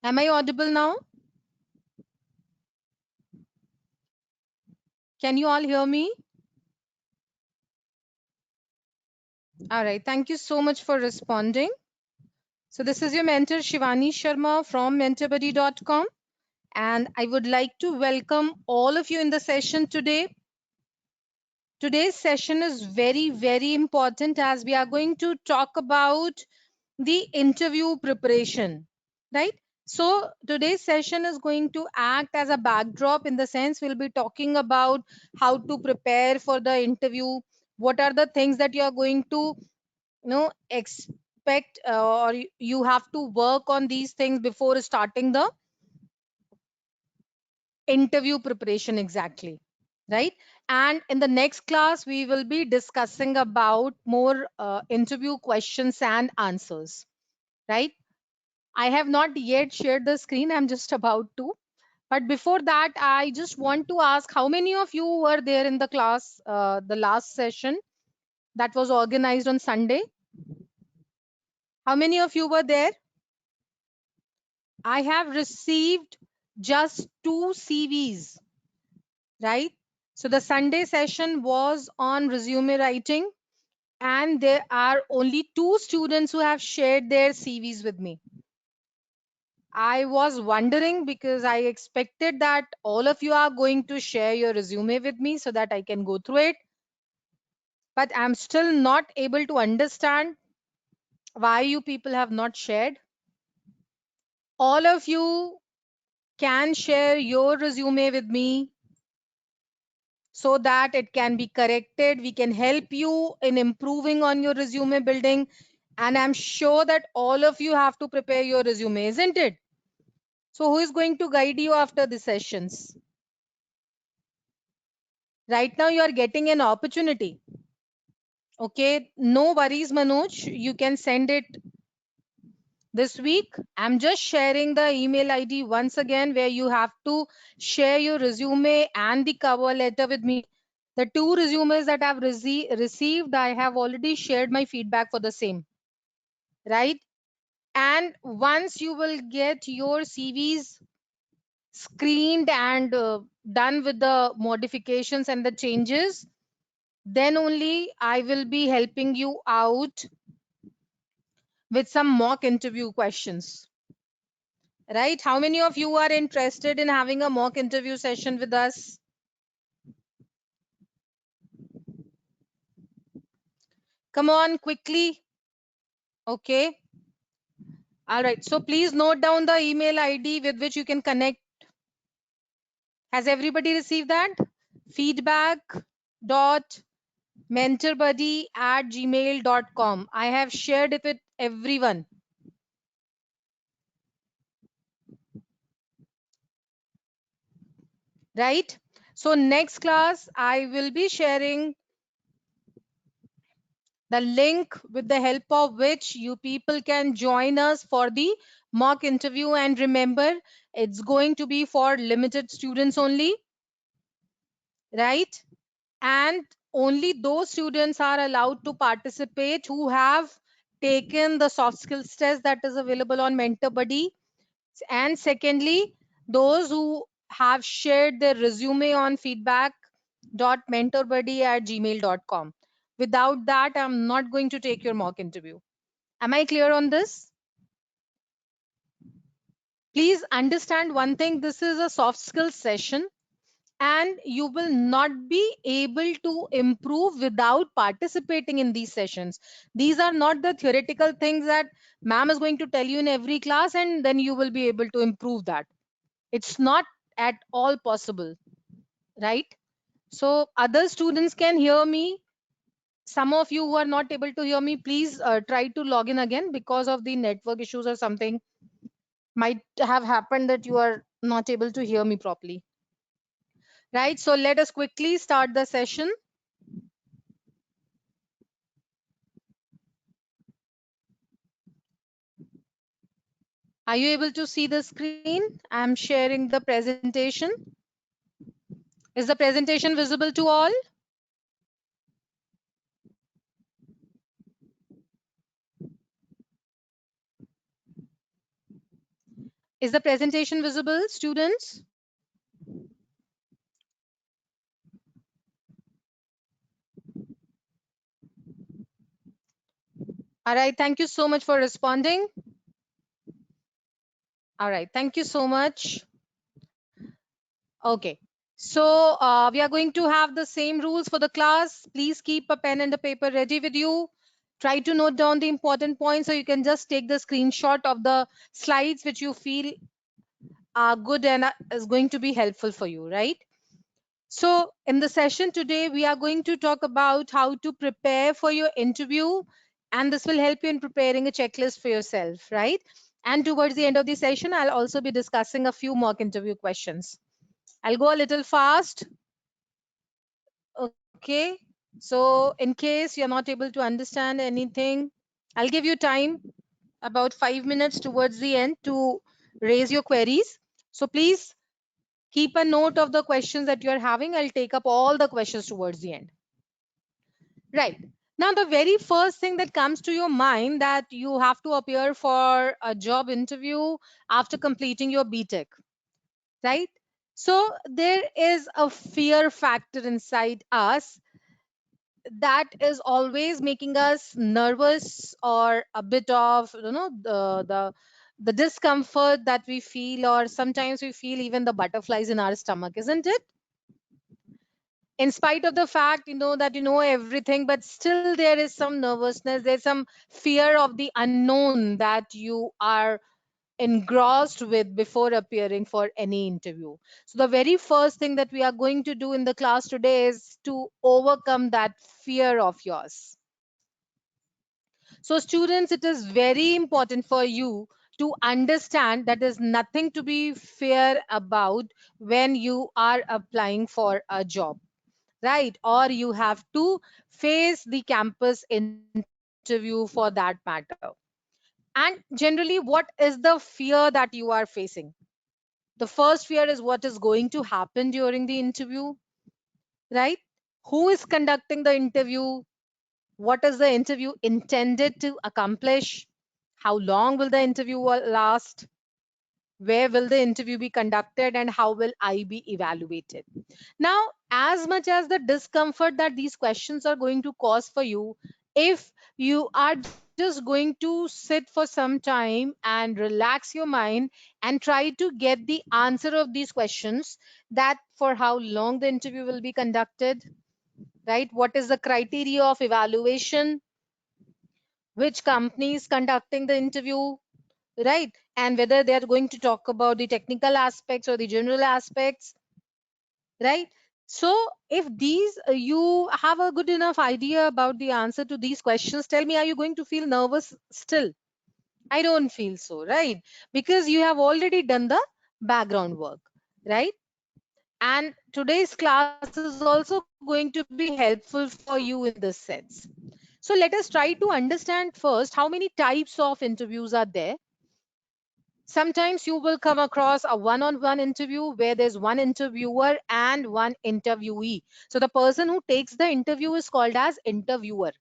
Am I audible now? Can you all hear me? All right. Thank you so much for responding. So this is your mentor Shivani Sharma from mentorbuddy.com, and I would like to welcome all of you in the session today. Today's session is very, very important as we are going to talk about the interview preparation, right? So today's session is going to act as a backdrop, in the sense we'll be talking about how to prepare for the interview, what are the things that you are going to expect, or you have to work on these things before starting the interview preparation exactly, right? And in the next class we will be discussing about more interview questions and answers, right? I have not yet shared the screen, I'm just about to. But before that, I just want to ask how many of you were there in the class, the last session that was organized on Sunday? How many of you were there? I have received just 2 CVs, right? So the Sunday session was on resume writing, and there are only 2 students who have shared their CVs with me. I was wondering because I expected that all of you are going to share your resume with me so that I can go through it. But I'm still not able to understand why you people have not shared. All of you can share your resume with me so that it can be corrected. We can help you in improving on your resume building. And I'm sure that all of you have to prepare your resume, isn't it? So who is going to guide you after the sessions? Right now you are getting an opportunity. Okay, no worries, Manoj. You can send it this week. I'm just sharing the email ID once again where you have to share your resume and the cover letter with me. The 2 resumes that I've received, I have already shared my feedback for the same, right? And once you will get your CVs screened and done with the modifications and the changes, then only I will be helping you out with some mock interview questions, right? How many of you are interested in having a mock interview session with us? Come on quickly. Okay. All right. So please note down the email ID with which you can connect. Has everybody received that? Feedback dot mentorbuddy@gmail.com. I have shared it with everyone. Right? So next class, I will be sharing the link with the help of which you people can join us for the mock interview. And remember, it's going to be for limited students only, right? And only those students are allowed to participate who have taken the soft skills test that is available on Mentor Buddy. And secondly, those who have shared their resume on feedback.mentorbuddy@gmail.com. Without that, I'm not going to take your mock interview. Am I clear on this? Please understand one thing, this is a soft skills session, and you will not be able to improve without participating in these sessions. These are not the theoretical things that ma'am is going to tell you in every class and then you will be able to improve that. It's not at all possible, right? So other students can hear me. Some of you who are not able to hear me, please try to log in again, because of the network issues or something might have happened that you are not able to hear me properly, right? So let us quickly start the session. Are you able to see the screen? I'm sharing the presentation. Is the presentation visible to all? Is the presentation visible, students? All right, thank you so much for responding. All right, thank you so much. Okay, so we are going to have the same rules for the class. Please keep a pen and a paper ready with you. Try to note down the important points, so you can just take the screenshot of the slides which you feel are good and is going to be helpful for you, right? So in the session today, we are going to talk about how to prepare for your interview, and this will help you in preparing a checklist for yourself, right? And towards the end of the session, I'll also be discussing a few mock interview questions. I'll go a little fast. Okay. So in case you're not able to understand anything, I'll give you time about 5 minutes towards the end to raise your queries. So please keep a note of the questions that you're having. I'll take up all the questions towards the end. Right. Now, the very first thing that comes to your mind that you have to appear for a job interview after completing your BTech, right? So there is a fear factor inside us that is always making us nervous or a bit of the discomfort that we feel, or sometimes we feel even the butterflies in our stomach, isn't it? In spite of the fact that you know everything, but still there is some nervousness, there's some fear of the unknown that you are engrossed with before appearing for any interview. So the very first thing that we are going to do in the class today is to overcome that fear of yours. So students, it is very important for you to understand that there's nothing to be fear about when you are applying for a job, right? Or you have to face the campus interview for that matter. And generally, what is the fear that you are facing? The first fear is what is going to happen during the interview, right? Who is conducting the interview? What is the interview intended to accomplish? How long will the interview last? Where will the interview be conducted, and how will I be evaluated? Now, as much as the discomfort that these questions are going to cause for you, if you are just going to sit for some time and relax your mind and try to get the answer of these questions, that for how long the interview will be conducted, right? What is the criteria of evaluation? Which company is conducting the interview, right? And whether they are going to talk about the technical aspects or the general aspects, right? So if these you have a good enough idea about the answer to these questions, tell me, are you going to feel nervous still? I don't feel so, right? Because you have already done the background work, right? And today's class is also going to be helpful for you in this sense. So let us try to understand first how many types of interviews are there. Sometimes you will come across a one-on-one interview where there's one interviewer and one interviewee. So the person who takes the interview is called as interviewer,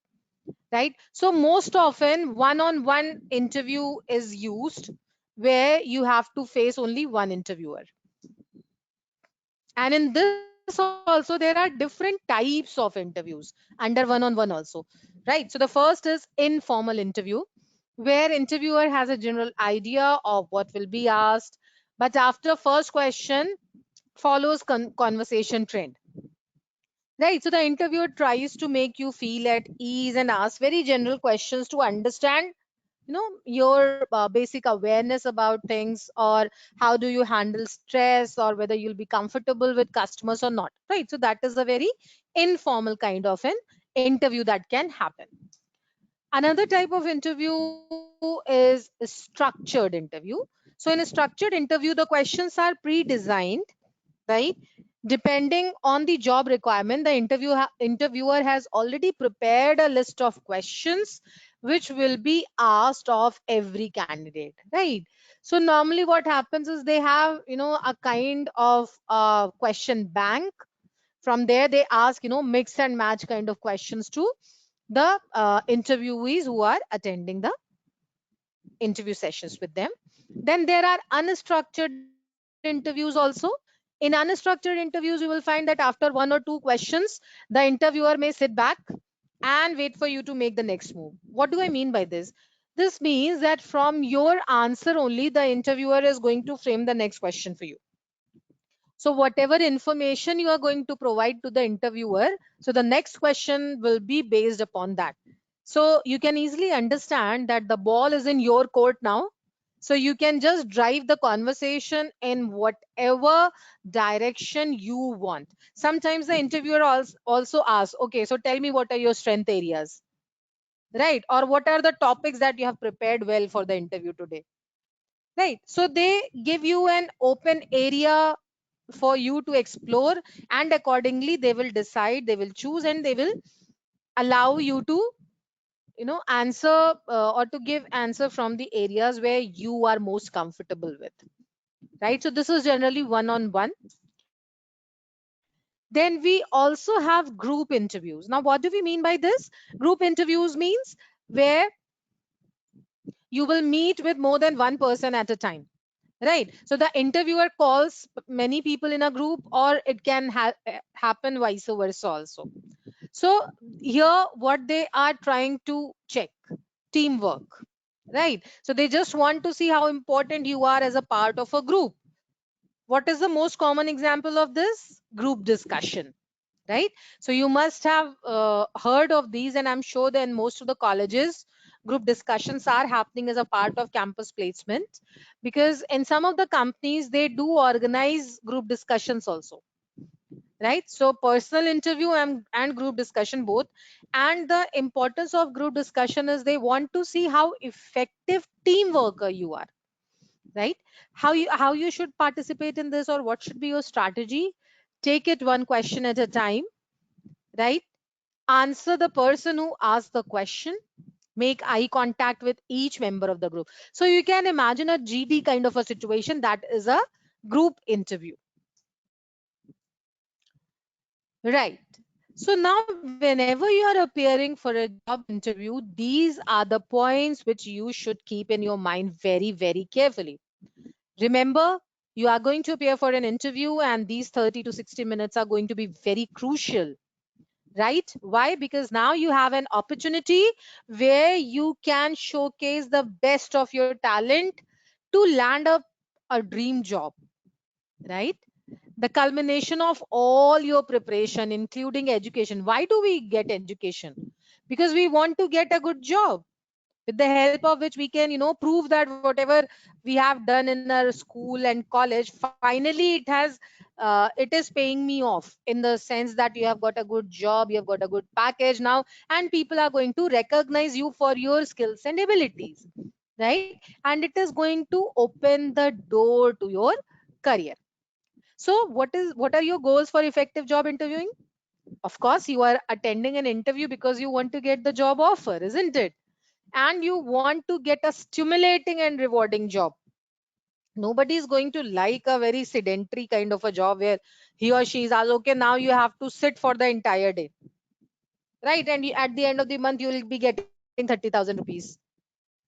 right? So most often one-on-one interview is used where you have to face only one interviewer. And in this also, there are different types of interviews under one-on-one also, right? So the first is informal interview, where interviewer has a general idea of what will be asked, but after first question follows conversation trend, right? So the interviewer tries to make you feel at ease and ask very general questions to understand your basic awareness about things, or how do you handle stress, or whether you'll be comfortable with customers or not, right? So that is a very informal kind of an interview that can happen. Another type of interview is a structured interview. So in a structured interview, the questions are pre-designed, right? Depending on the job requirement, the interviewer has already prepared a list of questions which will be asked of every candidate, right? So normally what happens is they have a kind of question bank. From there they ask mix and match kind of questions to the interviewees who are attending the interview sessions with them. Then there are unstructured interviews also. In unstructured interviews, you will find that after one or two questions, the interviewer may sit back and wait for you to make the next move. What do I mean by this? This means that from your answer only, the interviewer is going to frame the next question for you. So whatever information you are going to provide to the interviewer, so the next question will be based upon that. So you can easily understand that the ball is in your court now. So you can just drive the conversation in whatever direction you want. Sometimes the interviewer also asks, okay, so tell me what are your strength areas, right? Or what are the topics that you have prepared well for the interview today, right? So they give you an open area for you to explore, and accordingly they will decide, they will choose, and they will allow you to answer or to give answer from the areas where you are most comfortable with, right? So this is generally one on one. Then we also have group interviews. Now what do we mean by this? Group interviews means where you will meet with more than one person at a time, right? So the interviewer calls many people in a group, or it can happen vice versa also. So here what they are trying to check, teamwork, right? So they just want to see how important you are as a part of a group. What is the most common example of this? Group discussion, right? So you must have heard of these, and I'm sure that in most of the colleges group discussions are happening as a part of campus placement, because in some of the companies they do organize group discussions also, right? So personal interview and group discussion both. And the importance of group discussion is they want to see how effective team worker you are, right? How you should participate in this, or what should be your strategy. Take it one question at a time, right? Answer the person who asked the question. Make eye contact with each member of the group. So you can imagine a GD kind of a situation, that is a group interview, right? So now whenever you are appearing for a job interview, these are the points which you should keep in your mind very, very carefully. Remember, you are going to appear for an interview, and these 30 to 60 minutes are going to be very crucial, right? Why? Because now you have an opportunity where you can showcase the best of your talent to land a dream job, right? The culmination of all your preparation, including education. Why do we get education? Because we want to get a good job, with the help of which we can prove that whatever we have done in our school and college, finally it is paying me off, in the sense that you have got a good job, you have got a good package now, and people are going to recognize you for your skills and abilities, right? And it is going to open the door to your career. So what are your goals for effective job interviewing? Of course, you are attending an interview because you want to get the job offer, isn't it? And you want to get a stimulating and rewarding job. Nobody is going to like a very sedentary kind of a job where he or she is asked, okay, now you have to sit for the entire day, right? And at the end of the month, you will be getting 30,000 rupees.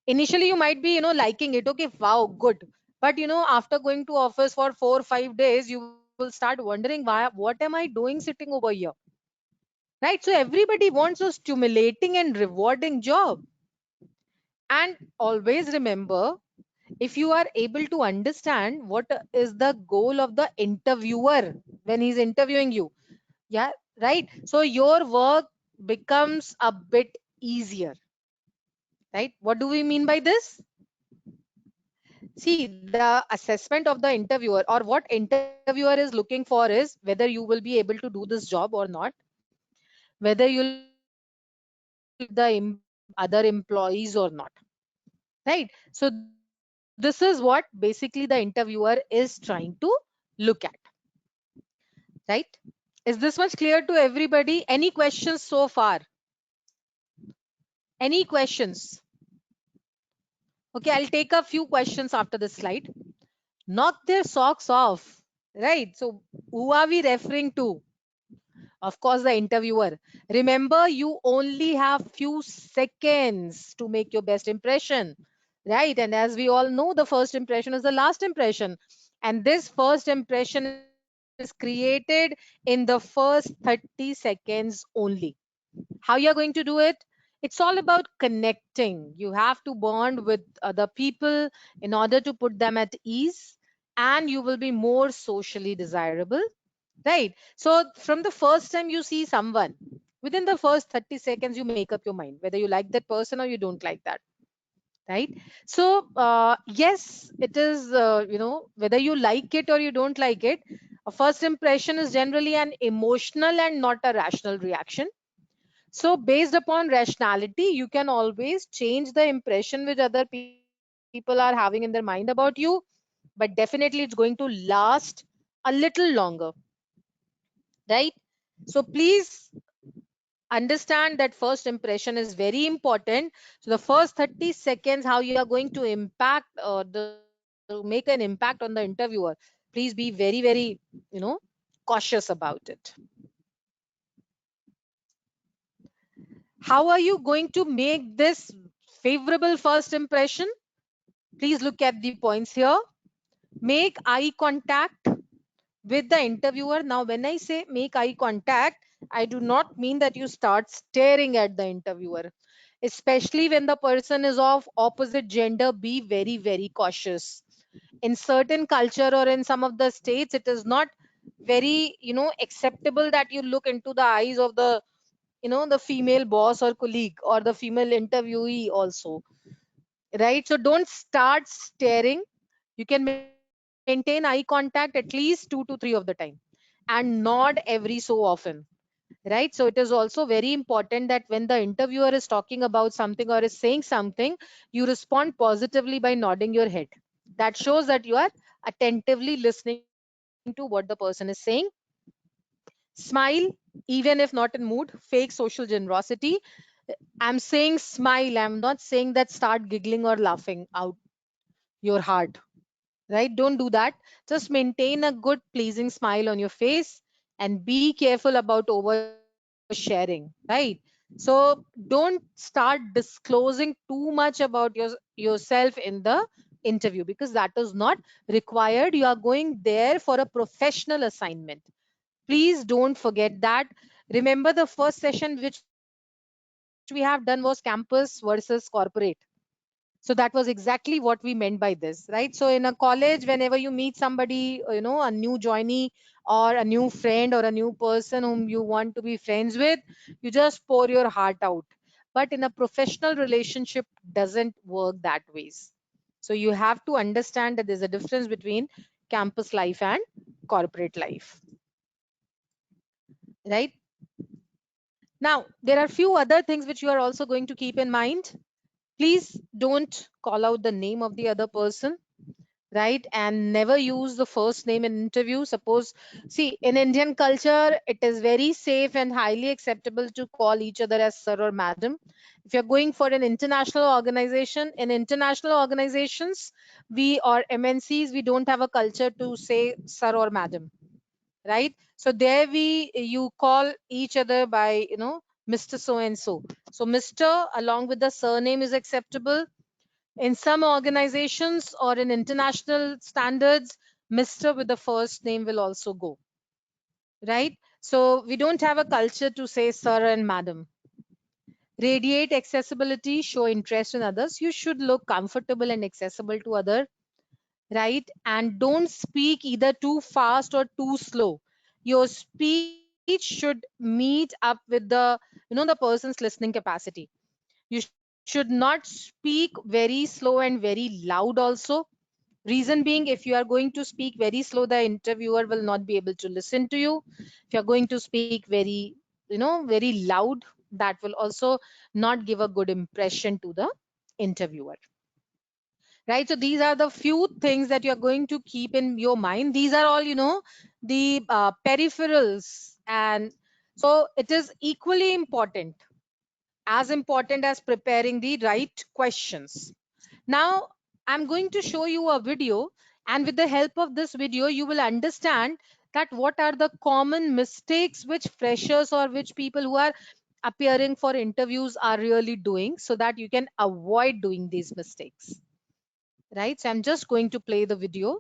Initially, you might be, liking it. Okay, wow, good. But, after going to office for 4 or 5 days, you will start wondering, why, what am I doing sitting over here? Right? So everybody wants a stimulating and rewarding job. And always remember, if you are able to understand what is the goal of the interviewer when he's interviewing you, yeah, right, so your work becomes a bit easier, right? What do we mean by this? See, the assessment of the interviewer, or what interviewer is looking for, is whether you will be able to do this job or not, whether you'll be able to collaborate with the other employees or not, right? So this is what basically the interviewer is trying to look at, right? Is this much clear to everybody? Any questions so far? Any questions? Okay, I'll take a few questions after this slide. Knock their socks off, right? So who are we referring to? Of course, the interviewer. Remember, you only have few seconds to make your best impression, right? And as we all know, the first impression is the last impression, and this first impression is created in the first 30 seconds only. How you are going to do it? It's all about connecting. You have to bond with other people in order to put them at ease, and you will be more socially desirable, right? So from the first time you see someone, within the first 30 seconds you make up your mind whether you like that person or you don't like that, right? So yes, it is, whether you like it or you don't like it, a first impression is generally an emotional and not a rational reaction. So based upon rationality, you can always change the impression which other people are having in their mind about you, but definitely it's going to last a little longer, right? So please understand that first impression is very important. So the first 30 seconds, how you are going to impact make an impact on the interviewer, please be very very, you know cautious about it. How are you going to make this favorable first impression? Please look at the points here. Make eye contact with the interviewer. Now when I say make eye contact, I do not mean that you start staring at the interviewer, especially when the person is of opposite gender. Be very very cautious. In certain culture or in some of the states, it is not very, acceptable that you look into the eyes of the female boss or colleague or the female interviewee also, right? So don't start staring. You can maintain eye contact at least 2 to 3 of the time, and nod every so often, right? So it is also very important that when the interviewer is talking about something or is saying something, you respond positively by nodding your head. That shows that you are attentively listening to what the person is saying. Smile, even if not in mood. Fake social generosity. I'm saying smile, I'm not saying that start giggling or laughing out your heart, right? Don't do that. Just maintain a good pleasing smile on your face, and be careful about oversharing, right? So don't start disclosing too much about yourself in the interview, because that is not required. You are going there for a professional assignment. Please don't forget that. Remember, the first session which we have done was campus versus corporate. So that was exactly what we meant by this, right? So in a college, whenever you meet somebody, a new joinee or a new friend or a new person whom you want to be friends with, you just pour your heart out. But in a professional relationship, doesn't work that ways. So you have to understand that there's a difference between campus life and corporate life, right? Now, there are few other things which you are also going to keep in mind. Please don't call out the name of the other person, right? And never use the first name in interview. Suppose, see, in Indian culture, it is very safe and highly acceptable to call each other as sir or madam. If you're going for an international organization, in international organizations, we or MNCs, we don't have a culture to say sir or madam, right? So there you call each other by, Mr. So and so. So Mr. along with the surname is acceptable. In some organizations or in international standards, Mr. with the first name will also go, right? So we don't have a culture to say sir and madam. Radiate accessibility, show interest in others. You should look comfortable and accessible to other, right? And don't speak either too fast or too slow. Your speech should meet up with the person's listening capacity. You should not speak very slow and very loud also. Reason being, if you are going to speak very slow, the interviewer will not be able to listen to you. If you're going to speak very, very loud, that will also not give a good impression to the interviewer, right? So these are the few things that you're going to keep in your mind. These are all, the peripherals. And so it is equally important as preparing the right questions. Now, I'm going to show you a video, and with the help of this video, you will understand that what are the common mistakes which freshers or which people who are appearing for interviews are really doing, so that you can avoid doing these mistakes. right? So I'm just going to play the video.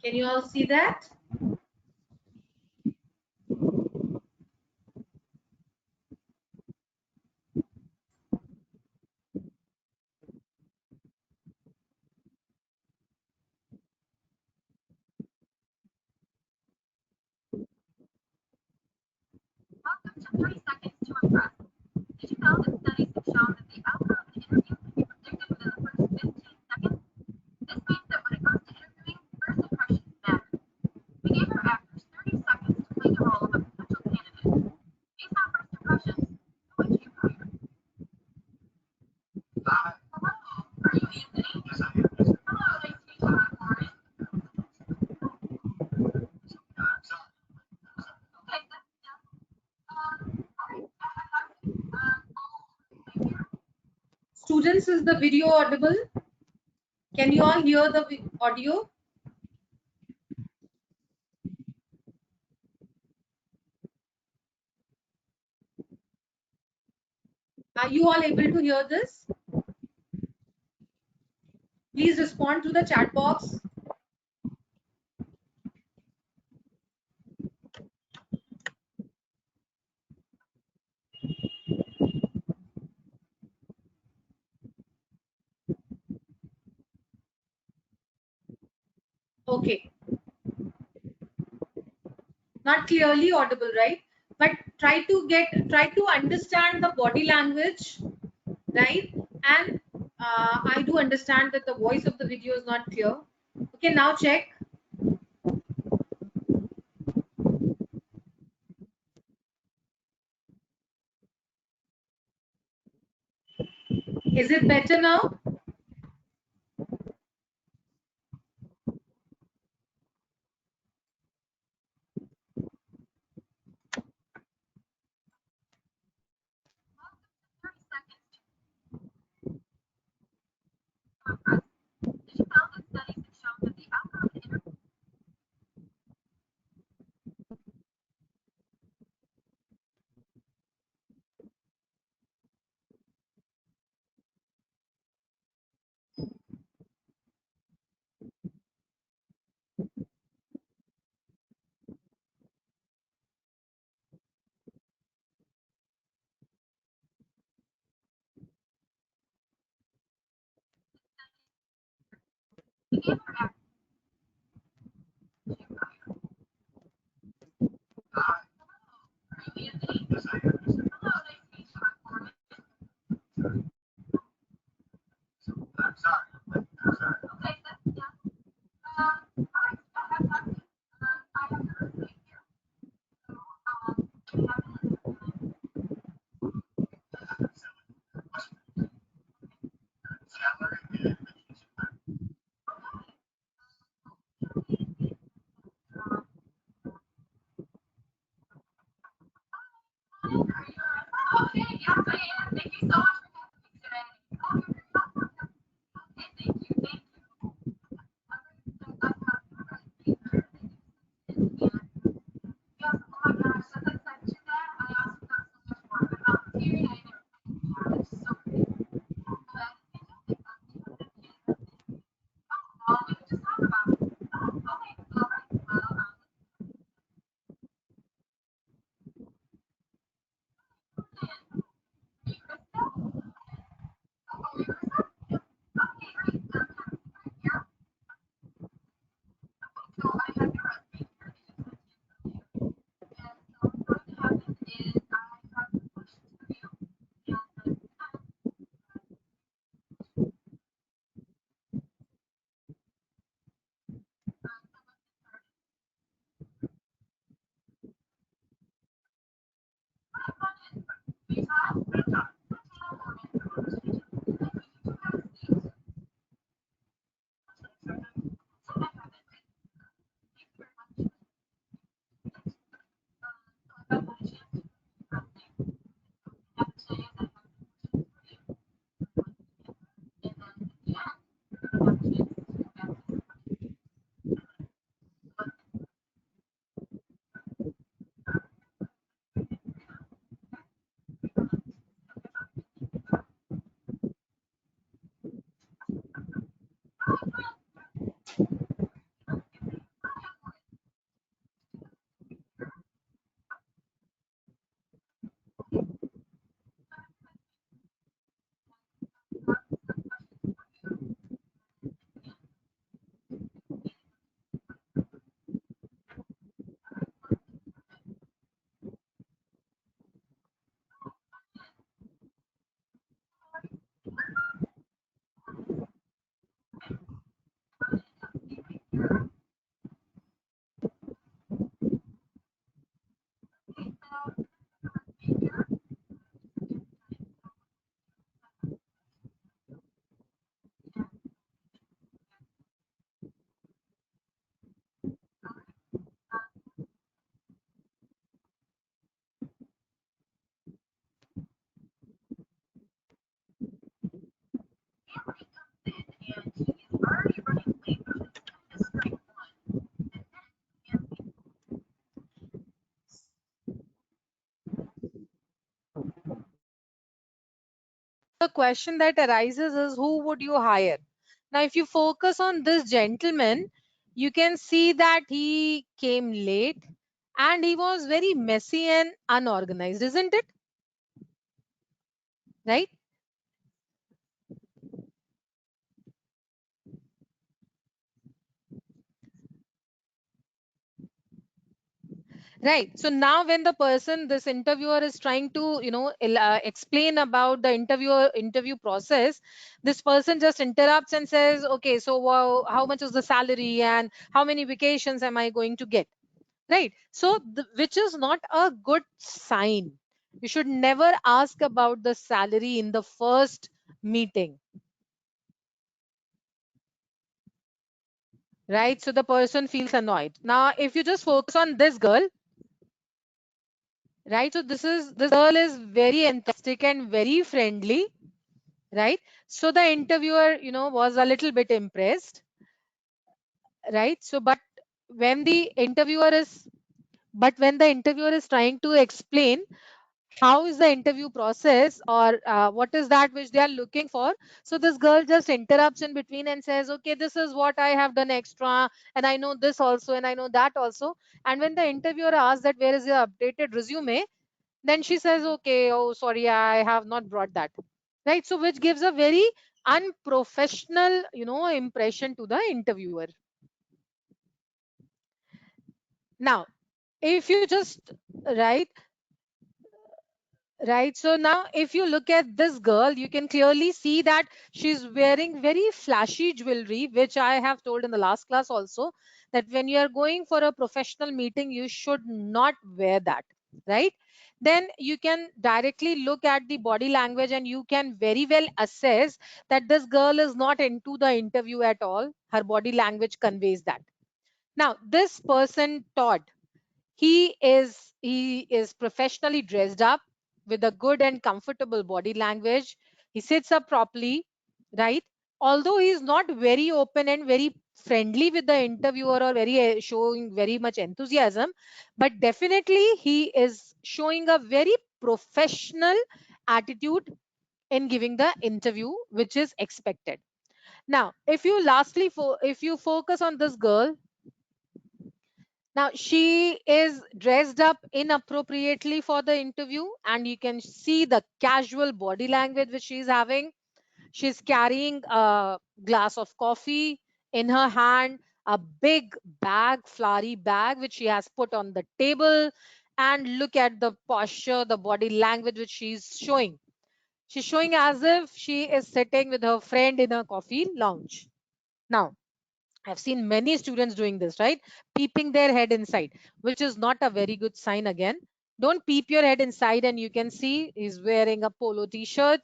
Can you all see that? Welcome to 30 Seconds to Impress. Did you know that studies have shown that the outcome of an interview can be predicted within the first 15 seconds? This means that when it comes to interviewing, first impressions matter. We gave our actors 30 seconds to play the role of a potential candidate. Based on first impressions, who would you hire? Hi. Hello. Are you Anthony? Yes, I am. Hello, nice to meet you. I'm Lauren. Sorry. Okay, that's Students, is the video audible? Can you all hear the audio? Are you all able to hear this? Please respond to the chat box. Okay. Not clearly audible, right? But try to understand the body language, right? And I do understand that the voice of the video is not clear. Okay, now check. Is it better now? Hi. Are you Anthony? Yes, I am. Hello, nice to meet you. I'm Lauren. I'm sorry. I'm sorry. Okay, that's all right. I have your resume here. So, we have salary and vacation time. Okay, yes, I am. Thank you so much for having me today. Oh, you're very welcome. Okay, thank you. Thank you. I'm very excited. And yes, oh my gosh, as I said to that, I also got so much more about theory. I never it's so great. Oh, we can just talk about it. Oh, okay, all right. Well, you Krista? Oh, you're Krista? Okay, great. Yeah. So I have your resume here. And so what's going to happen is I have some questions for you. And question that arises is, who would you hire? Now, if you focus on this gentleman, you can see that he came late and he was very messy and unorganized, isn't it? Right? Right. So now when the person, this interviewer is trying to, explain about the interview process, this person just interrupts and says, okay, so wow, how much is the salary and how many vacations am I going to get? Right. So which is not a good sign. You should never ask about the salary in the first meeting. Right. So the person feels annoyed. Now, if you just focus on this girl, right? So this girl is very enthusiastic and very friendly, right? So the interviewer, was a little bit impressed, right? So when the interviewer is when the interviewer is trying to explain how is the interview process, or what is that which they are looking for, so this girl just interrupts in between and says, okay, this is what I have done extra, and I know this also, and I know that also. And when the interviewer asks that where is your updated resume, then she says, okay, oh sorry, I have not brought that, right? So which gives a very unprofessional, impression to the interviewer. Now, if you just, right, right, so now if you look at this girl, you can clearly see that she's wearing very flashy jewelry, which I have told in the last class also, that when you are going for a professional meeting, you should not wear that, right? Then you can directly look at the body language and you can very well assess that this girl is not into the interview at all. Her body language conveys that. Now this person, Todd, he is professionally dressed up with a good and comfortable body language. He sits up properly, right? Although he is not very open and very friendly with the interviewer, or very showing very much enthusiasm, but definitely he is showing a very professional attitude in giving the interview, which is expected. Now, if you focus on this girl, now she is dressed up inappropriately for the interview, and you can see the casual body language which she's having. She's carrying a glass of coffee in her hand, a big bag, flowery bag, which she has put on the table. And look at the posture, the body language which she's showing. She's showing as if she is sitting with her friend in a coffee lounge. Now, I've seen many students doing this, right? Peeping their head inside, which is not a very good sign again. Don't peep your head inside, and you can see he's wearing a polo t-shirt,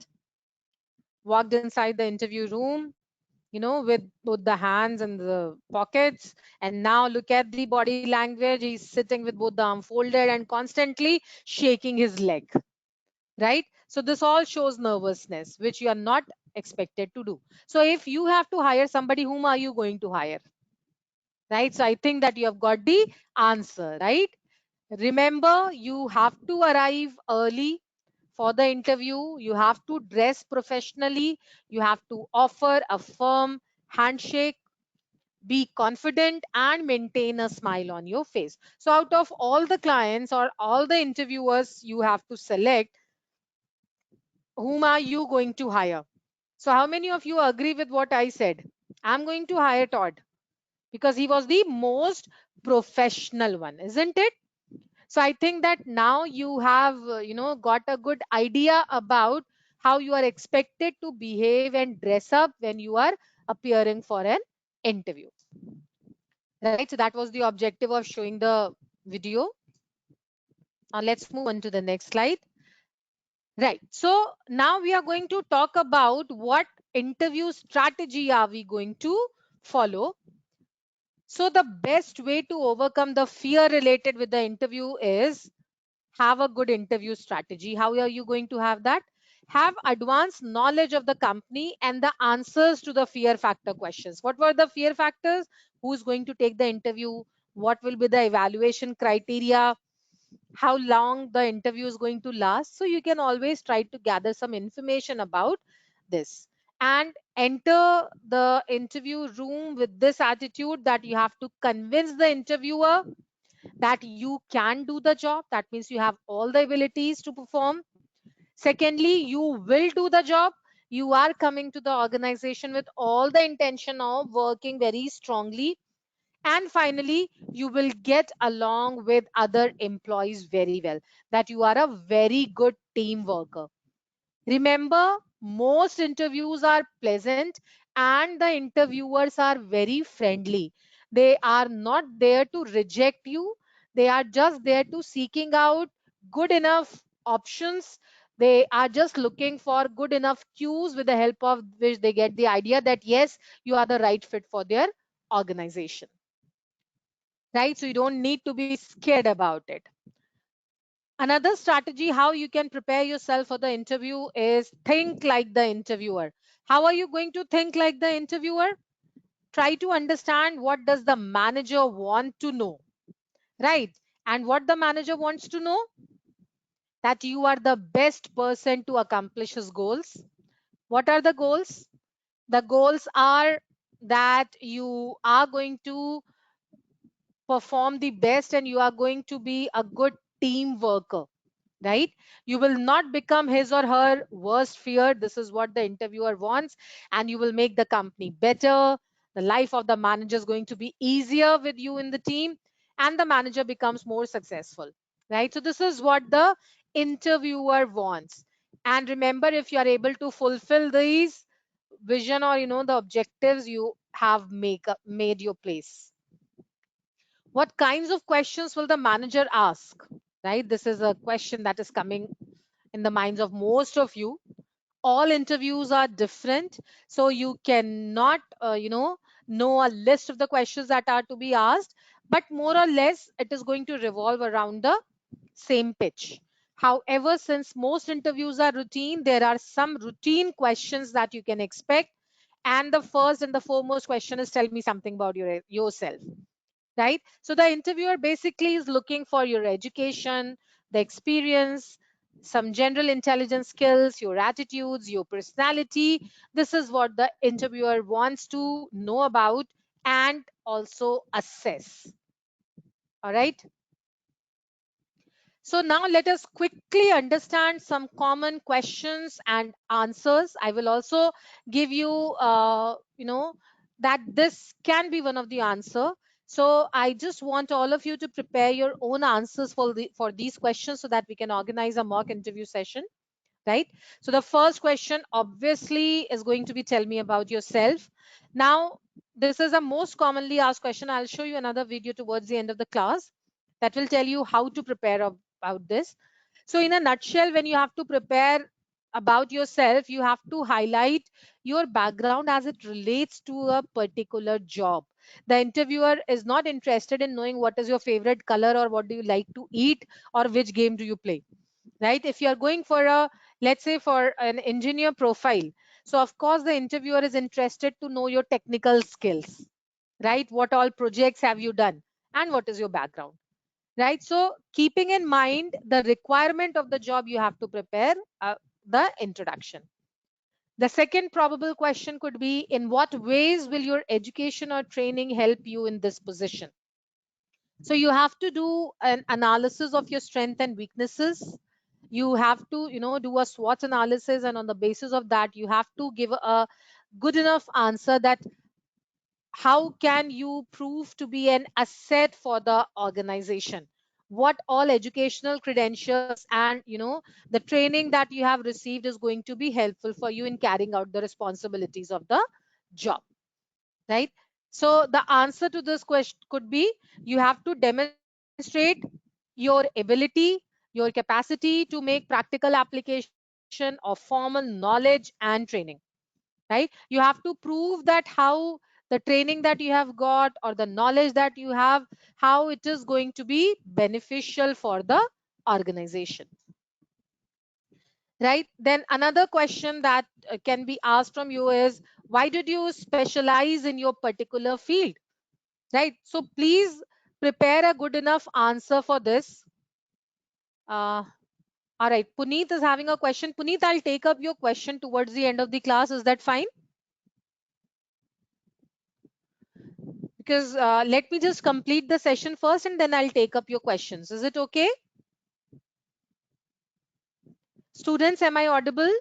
walked inside the interview room, with both the hands and the pockets. And now look at the body language. He's sitting with both the arm folded and constantly shaking his leg, right? So this all shows nervousness, which you are not expected to do. So if you have to hire somebody, whom are you going to hire? Right? So I think that you have got the answer, right? Remember, you have to arrive early for the interview. You have to dress professionally. You have to offer a firm handshake, be confident, and maintain a smile on your face. So out of all the clients or all the interviewers, you have to select whom are you going to hire. So how many of you agree with what I said? I'm going to hire Todd because he was the most professional one, isn't it? So I think that now you have got a good idea about how you are expected to behave and dress up when you are appearing for an interview, right? So that was the objective of showing the video. Now let's move on to the next slide. Right, so now we are going to talk about what interview strategy are we going to follow. So the best way to overcome the fear related with the interview is have a good interview strategy. How are you going to have that? Have advanced knowledge of the company and the answers to the fear factor questions. What were the fear factors? Who's going to take the interview? What will be the evaluation criteria? how long the interview is going to last. So you can always try to gather some information about this and enter the interview room with this attitude that you have to convince the interviewer that you can do the job. That means you have all the abilities to perform. Secondly, you will do the job. You are coming to the organization with all the intention of working very strongly. And finally, you will get along with other employees very well, that you are a very good team worker. Remember, most interviews are pleasant and the interviewers are very friendly. They are not there to reject you. They are just there to seeking out good enough options. They are just looking for good enough cues with the help of which they get the idea that yes, you are the right fit for their organization. Right? So you don't need to be scared about it. Another strategy how you can prepare yourself for the interview is think like the interviewer. How are you going to think like the interviewer? Try to understand what does the manager want to know, right? And what the manager wants to know, that you are the best person to accomplish his goals. What are the goals? The goals are that you are going to perform the best and you are going to be a good team worker, right? You will not become his or her worst fear. This is what the interviewer wants. And you will make the company better. The life of the manager is going to be easier with you in the team, and the manager becomes more successful, right? So this is what the interviewer wants. And remember, if you are able to fulfill these vision or the objectives, you have made your place. What kinds of questions will the manager ask? Right? This is a question that is coming in the minds of most of you. All interviews are different, so you cannot, know a list of the questions that are to be asked, but more or less it is going to revolve around the same pitch. However, since most interviews are routine, there are some routine questions that you can expect. And the first and the foremost question is, tell me something about yourself, right? So the interviewer basically is looking for your education, the experience, some general intelligence skills, your attitudes, your personality. This is what the interviewer wants to know about and also assess. All right. So now let us quickly understand some common questions and answers. I will also give you, that this can be one of the answer. So I just want all of you to prepare your own answers for these questions so that we can organize a mock interview session, right? So the first question obviously is going to be, tell me about yourself. Now, this is a most commonly asked question. I'll show you another video towards the end of the class that will tell you how to prepare about this. So in a nutshell, when you have to prepare about yourself, you have to highlight your background as it relates to a particular job. The interviewer is not interested in knowing what is your favorite color or what do you like to eat or which game do you play, right? If you are going for a, let's say, for an engineer profile, so of course the interviewer is interested to know your technical skills, right? What all projects have you done and what is your background, right? So keeping in mind the requirement of the job, you have to prepare the introduction. The second probable question could be, in what ways will your education or training help you in this position? So you have to do an analysis of your strength and weaknesses. You have to, do a SWOT analysis, and on the basis of that, you have to give a good enough answer that how can you prove to be an asset for the organization? What all educational credentials and the training that you have received is going to be helpful for you in carrying out the responsibilities of the job, right? So the answer to this question could be, you have to demonstrate your ability, your capacity to make practical application of formal knowledge and training, right? You have to prove that how the training that you have got or the knowledge that you have, how it is going to be beneficial for the organization, right? Then another question that can be asked from you is, why did you specialize in your particular field, right? So please prepare a good enough answer for this. All right, Puneet is having a question. Puneet, I'll take up your question towards the end of the class. Is that fine? Because let me just complete the session first and then I'll take up your questions. Is it okay? Students, am I audible?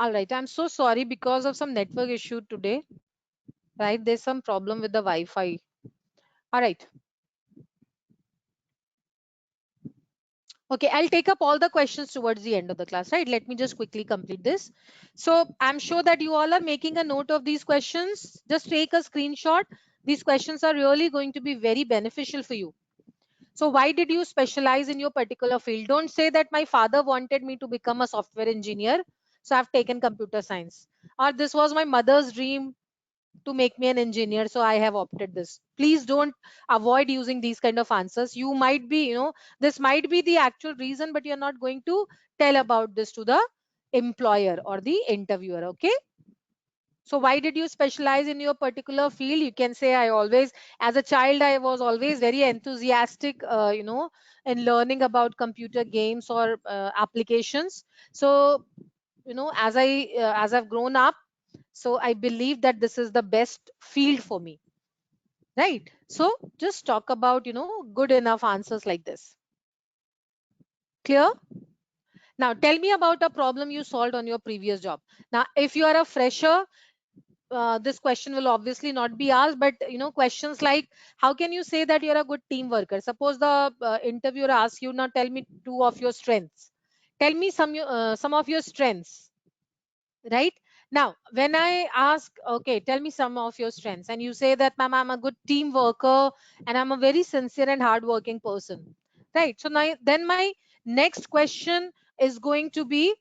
All right, I'm so sorry because of some network issue today, right? There's some problem with the Wi-Fi. All right. Okay, I'll take up all the questions towards the end of the class, right? Let me just quickly complete this. So I'm sure that you all are making a note of these questions. Just take a screenshot. These questions are really going to be very beneficial for you. So why did you specialize in your particular field? Don't say that my father wanted me to become a software engineer, so I've taken computer science. Or this was my mother's dream to make me an engineer, so I have opted this. Please don't avoid using these kind of answers. You might be, this might be the actual reason, but you're not going to tell about this to the employer or the interviewer. Okay. So why did you specialize in your particular field? You can say, I always, as a child, I was always very enthusiastic, in learning about computer games or applications. So, as I've grown up, so I believe that this is the best field for me, right? So just talk about, good enough answers like this. Clear? Now tell me about a problem you solved on your previous job. Now, if you are a fresher, this question will obviously not be asked, but questions like, how can you say that you're a good team worker? Suppose the interviewer asks you, now tell me two of your strengths. Tell me some of your strengths, right? Now when I ask, okay, tell me some of your strengths, and you say that, ma'am, I'm a good team worker and I'm a very sincere and hardworking person, right? So now then my next question is going to be,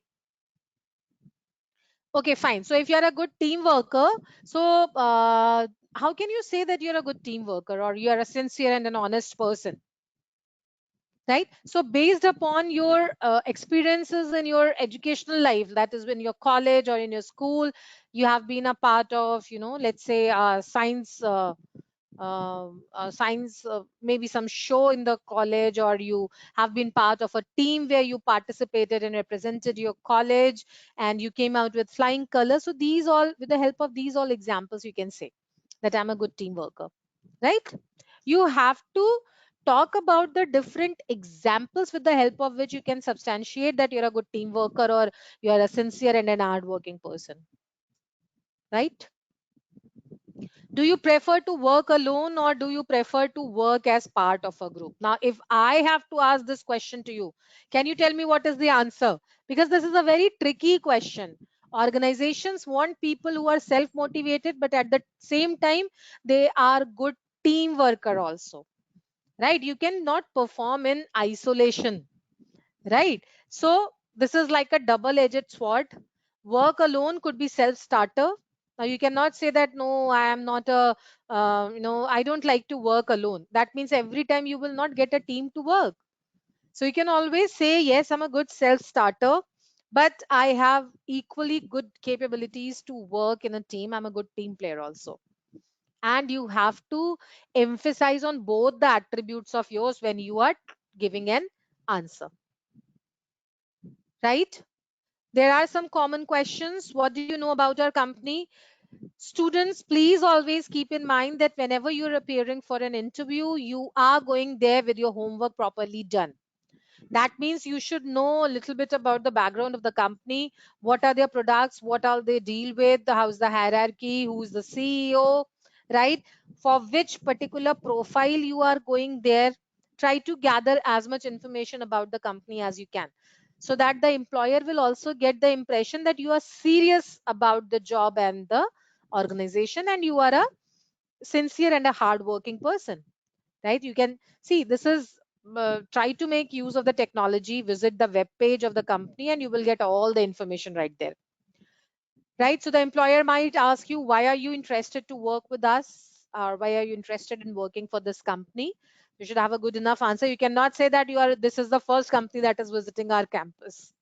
okay, fine. So if you're a good team worker, so how can you say that you're a good team worker or you're a sincere and an honest person? Right. So based upon your experiences in your educational life, that is in your college or in your school, you have been a part of, let's say science, maybe some show in the college, or you have been part of a team where you participated and represented your college and you came out with flying colors. So these all, with the help of these all examples, you can say that I'm a good team worker, right? You have to talk about the different examples with the help of which you can substantiate that you're a good team worker or you're a sincere and an hardworking person, right? Do you prefer to work alone or do you prefer to work as part of a group? Now, if I have to ask this question to you, can you tell me what is the answer? Because this is a very tricky question. Organizations want people who are self motivated, but at the same time, they are good team worker also, right? You cannot perform in isolation, right? So this is like a double edged sword. Work alone could be self starter. Now you cannot say that, no, I am not a I don't like to work alone. That means every time you will not get a team to work. So you can always say, yes, I'm a good self starter, but I have equally good capabilities to work in a team. I'm a good team player also. And you have to emphasize on both the attributes of yours when you are giving an answer, right? There are some common questions. What do you know about our company? Students, please always keep in mind that whenever you're appearing for an interview, you are going there with your homework properly done. That means you should know a little bit about the background of the company. What are their products? What are they deal with? How's the hierarchy? Who's the CEO? Right? For which particular profile you are going there, try to gather as much information about the company as you can, so that the employer will also get the impression that you are serious about the job and the organization, and you are a sincere and a hardworking person, right? You can see this is, try to make use of the technology, visit the web page of the company, and you will get all the information right there, right? So the employer might ask you, why are you interested to work with us? or why are you interested in working for this company? You should have a good enough answer. You cannot say that this is the first company that is visiting our campus,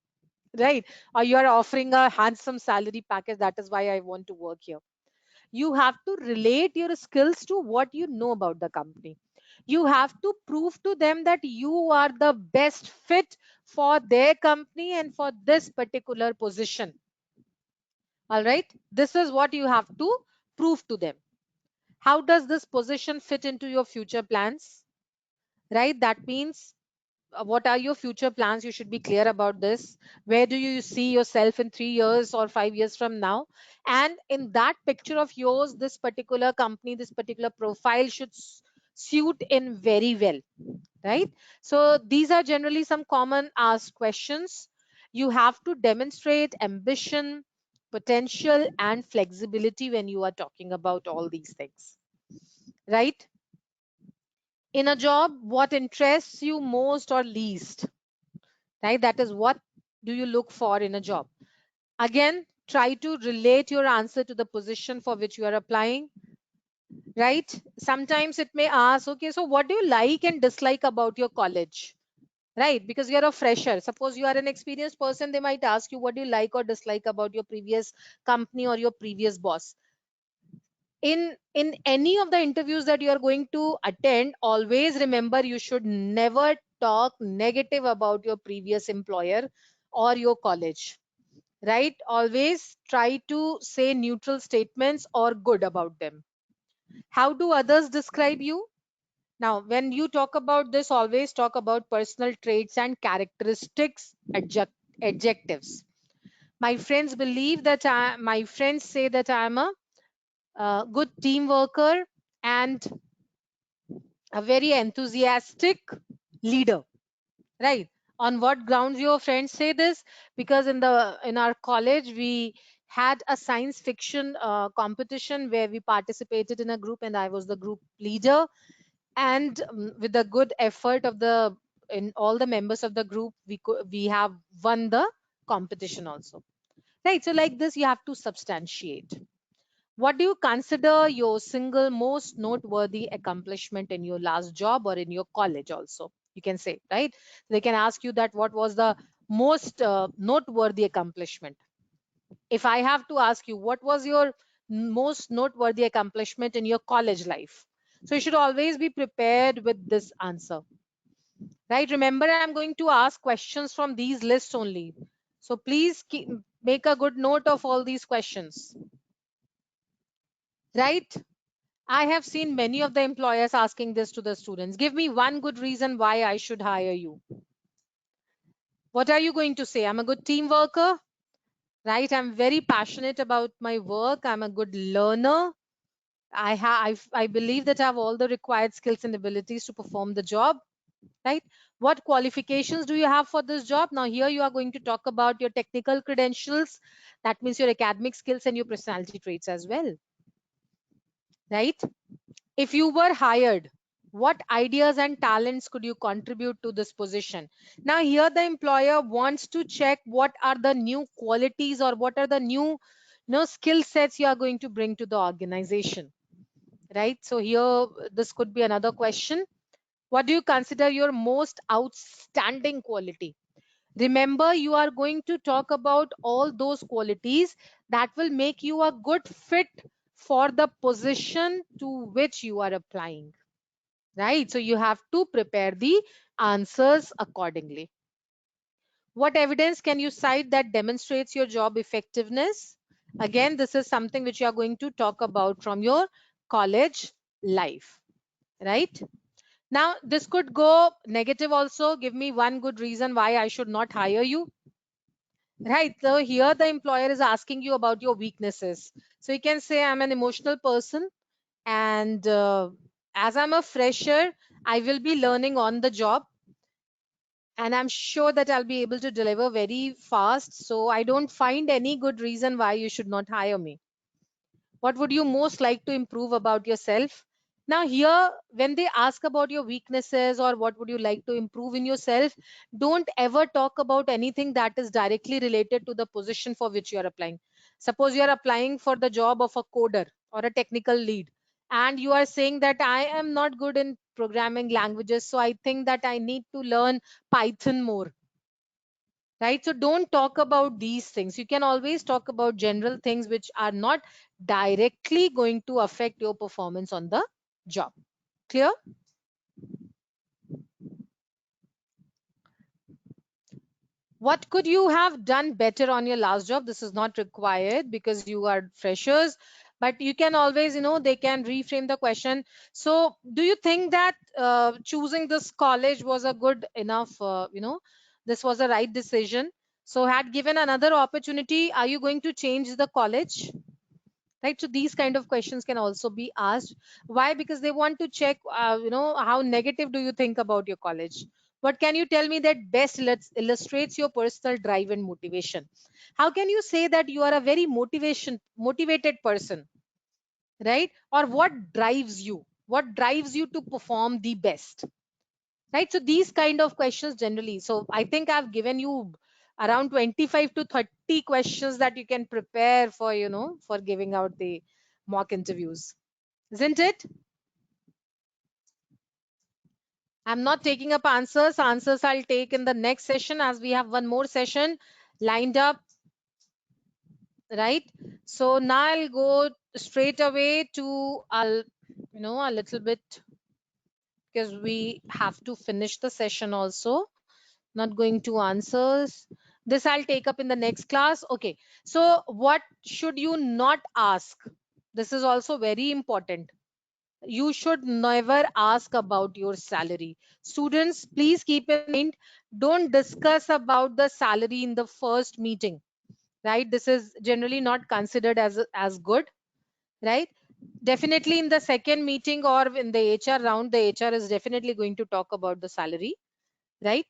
right? Or you are offering a handsome salary package. That is why I want to work here. You have to relate your skills to what you know about the company. You have to prove to them that you are the best fit for their company and for this particular position. All right. This is what you have to prove to them. How does this position fit into your future plans? Right. That means what are your future plans? You should be clear about this. Where do you see yourself in 3 years or 5 years from now? And in that picture of yours, this particular company, this particular profile should suit in very well, right? So these are generally some common asked questions. You have to demonstrate ambition, potential, and flexibility when you are talking about all these things, right? In a job, what interests you most or least, right? That is what do you look for in a job. Again, try to relate your answer to the position for which you are applying, right? Sometimes it may ask, okay, so what do you like and dislike about your college, right? Because you're a fresher. Suppose you are an experienced person, they might ask you what do you like or dislike about your previous company or your previous boss. In any of the interviews that you are going to attend, always remember you should never talk negative about your previous employer or your college, right? Always try to say neutral statements or good about them. How do others describe you? Now, when you talk about this, always talk about personal traits and characteristics, adjectives. My friends believe that my friends say that I am a good team worker and a very enthusiastic leader, right? On what grounds your friends say this? Because in our college we had a science fiction competition where we participated in a group and I was the group leader, and with the good effort of the in all the members of the group, we have won the competition also, right? So like this you have to substantiate. What do you consider your single most noteworthy accomplishment in your last job or in your college also? You can say, right? They can ask you that what was the most noteworthy accomplishment. If I have to ask you, what was your most noteworthy accomplishment in your college life? So you should always be prepared with this answer, right? Remember, I'm going to ask questions from these lists only. So please make a good note of all these questions, right? I have seen many of the employers asking this to the students. Give me one good reason why I should hire you. What are you going to say? I'm a good team worker, right? I'm very passionate about my work. I'm a good learner. I believe that I have all the required skills and abilities to perform the job, right? What qualifications do you have for this job? Now here you are going to talk about your technical credentials. That means your academic skills and your personality traits as well, right? If you were hired, what ideas and talents could you contribute to this position? Now, here the employer wants to check what are the new qualities or what are the new skill sets you are going to bring to the organization, right? So here, this could be another question. What do you consider your most outstanding quality? Remember, you are going to talk about all those qualities that will make you a good fit for the position to which you are applying, right? So you have to prepare the answers accordingly. What evidence can you cite that demonstrates your job effectiveness? Again, this is something which you are going to talk about from your college life, right? Now, this could go negative also. Give me one good reason why I should not hire you. Right. So here the employer is asking you about your weaknesses. So you can say, I'm an emotional person, and as I'm a fresher, I will be learning on the job, and I'm sure that I'll be able to deliver very fast. So I don't find any good reason why you should not hire me. What would you most like to improve about yourself? Now, here, when they ask about your weaknesses or what would you like to improve in yourself, don't ever talk about anything that is directly related to the position for which you are applying. Suppose you are applying for the job of a coder or a technical lead, and you are saying that I am not good in programming languages, so I think that I need to learn Python more, right? So don't talk about these things. You can always talk about general things which are not directly going to affect your performance on the job. Clear? What could you have done better on your last job? This is not required because you are freshers, but you can always, they can reframe the question. So do you think that choosing this college was a good enough, this was a right decision? So had given another opportunity, are you going to change the college? Right, so these kind of questions can also be asked. Why? Because they want to check, how negative do you think about your college. What can you tell me that best illustrates your personal drive and motivation? How can you say that you are a very motivated person, right? Or what drives you to perform the best, right? So these kind of questions generally. So I think I've given you around 25 to 30 questions that you can prepare for, for giving out the mock interviews, isn't it? I'm not taking up answers I'll take in the next session, as we have one more session lined up, right? So now I'll go straight away to a little bit, because we have to finish the session also. Not going to answers. This I'll take up in the next class. Okay. So what should you not ask? This is also very important. You should never ask about your salary. Students, please keep in mind, don't discuss about the salary in the first meeting, right? This is generally not considered as good, right? Definitely in the second meeting or in the HR round, the HR is definitely going to talk about the salary, right?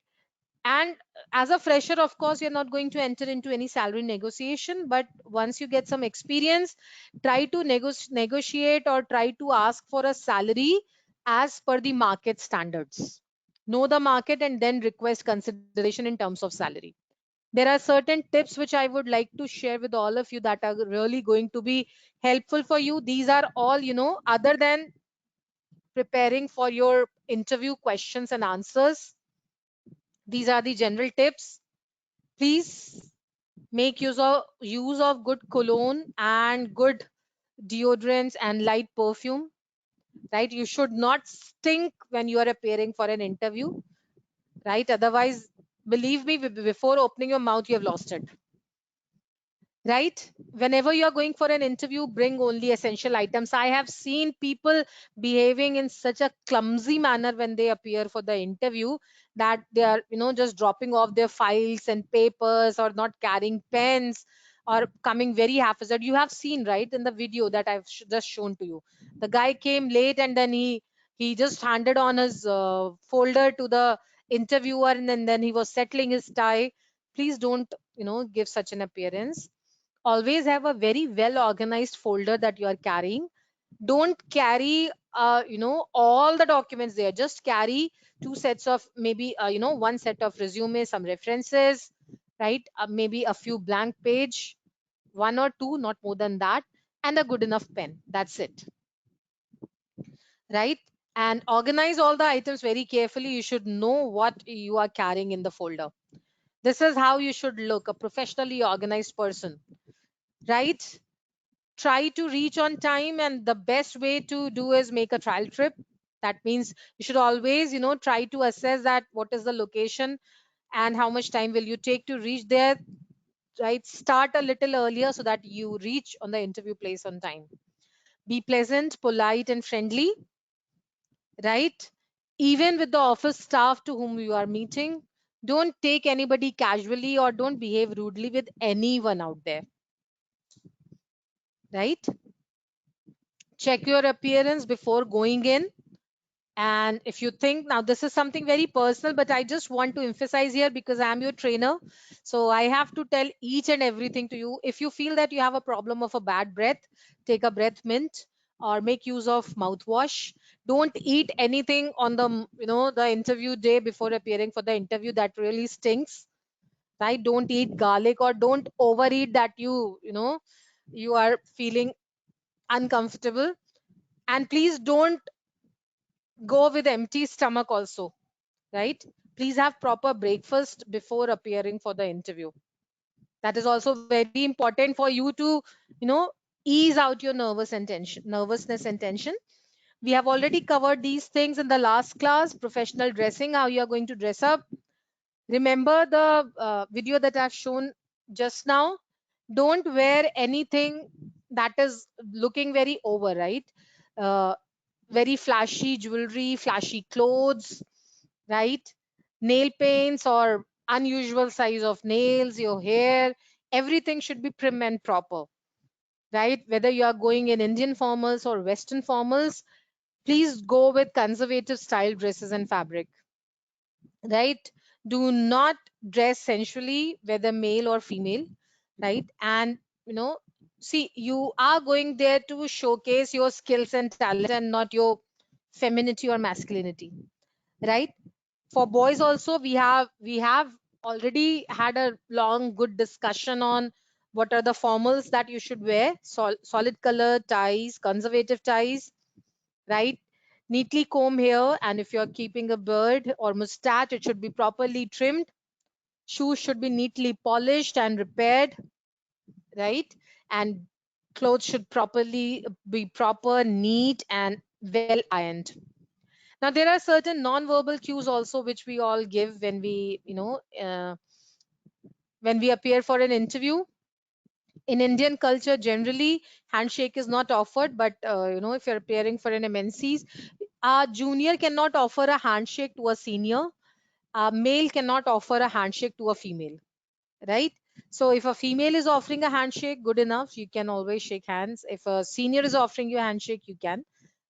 And as a fresher, of course, you're not going to enter into any salary negotiation, but once you get some experience, try to negotiate or try to ask for a salary as per the market standards. Know the market and then request consideration in terms of salary. There are certain tips which I would like to share with all of you that are really going to be helpful for you. These are all, other than preparing for your interview questions and answers, these are the general tips. Please make use of good cologne and good deodorants and light perfume, right? You should not stink when you are appearing for an interview, right? Otherwise, believe me, before opening your mouth, you have lost it, right? Whenever you are going for an interview, bring only essential items. I have seen people behaving in such a clumsy manner when they appear for the interview, that they are, just dropping off their files and papers, or not carrying pens, or coming very haphazard. You have seen, right, in the video that I've just shown to you. The guy came late, and then he just handed on his folder to the interviewer, and then he was settling his tie. Please don't, give such an appearance. Always have a very well organized folder that you are carrying. Don't carry all the documents there. Just carry two sets of, maybe one set of resume, some references, right? Maybe a few blank page, one or two, not more than that, and a good enough pen. That's it, right? And organize all the items very carefully. You should know what you are carrying in the folder. This is how you should look, a professionally organized person, right? Try to reach on time, and the best way to do is make a trial trip. That means you should always, try to assess that what is the location and how much time will you take to reach there, right? Start a little earlier so that you reach on the interview place on time. Be pleasant, polite, and friendly, right? Even with the office staff to whom you are meeting, don't take anybody casually, or don't behave rudely with anyone out there, right? Check your appearance before going in. And if you think, now this is something very personal, but I just want to emphasize here, because I'm your trainer, so I have to tell each and everything to you. If you feel that you have a problem of a bad breath, take a breath mint, or make use of mouthwash. Don't eat anything on the interview day before appearing for the interview that really stinks, right? Don't eat garlic, or don't overeat that you are feeling uncomfortable. And please don't go with empty stomach also, right? Please have proper breakfast before appearing for the interview. That is also very important for you to, ease out your nervousness and tension. We have already covered these things in the last class: professional dressing, how you are going to dress up. Remember the video that I've shown just now? Don't wear anything that is looking very over, right? Uh, Very flashy jewelry, flashy clothes, right? Nail paints or unusual size of nails, your hair, everything should be prim and proper, right? Whether you are going in Indian formals or Western formals, please go with conservative style dresses and fabric, right? Do not dress sensually, whether male or female, right? And you know see, you are going there to showcase your skills and talent and not your femininity or masculinity, right? For boys also, we have already had a long good discussion on what are the formals that you should wear: solid color ties, conservative ties, right? Neatly comb hair, and if you're keeping a beard or mustache, it should be properly trimmed. Shoes should be neatly polished and repaired, right? And clothes should properly be proper, neat, and well ironed. Now, there are certain non-verbal cues also which we all give when we appear for an interview. In Indian culture, generally, handshake is not offered, but if you're appearing for an MNCs, a junior cannot offer a handshake to a senior. A male cannot offer a handshake to a female, right? So if a female is offering a handshake, good enough, you can always shake hands. If a senior is offering you a handshake, you can,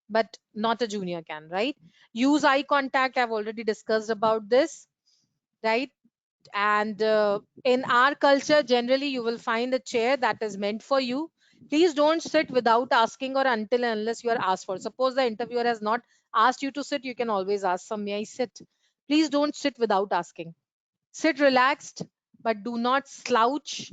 but not a junior can, right? Use eye contact. I've already discussed about this, right? And in our culture, generally, you will find a chair that is meant for you. Please don't sit without asking or until and unless you are asked for. Suppose the interviewer has not asked you to sit, you can always ask, some may I sit? Please don't sit without asking. Sit relaxed, but do not slouch.